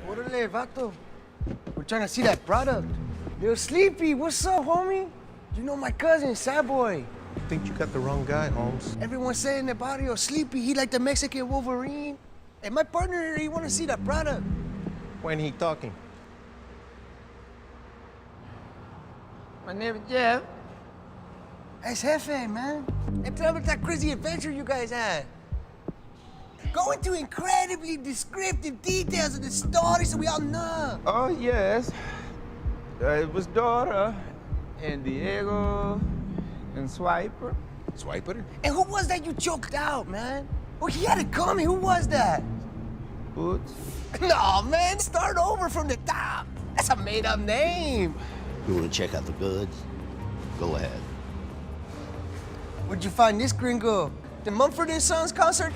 Orale, vato. We're trying to see that product. Yo, Sleepy, what's up, homie? You know my cousin, Sad Boy. I think you got the wrong guy, Holmes. Everyone's saying the barrio Sleepy, he like the Mexican Wolverine. And my partner, he wanna see that product. When he talking? My name is Jeff. That's Jefe, man. And tell me that crazy adventure you guys had. Go into incredibly descriptive details of the story so we all know. Oh, yes. It was Dora and Diego and Swiper. Swiper? And who was that you choked out, man? Oh, he had it coming. Who was that? Boots. No, man, start over from the top. That's a made-up name. You want to check out the goods? Go ahead. Where'd you find this gringo? The Mumford & Sons concert?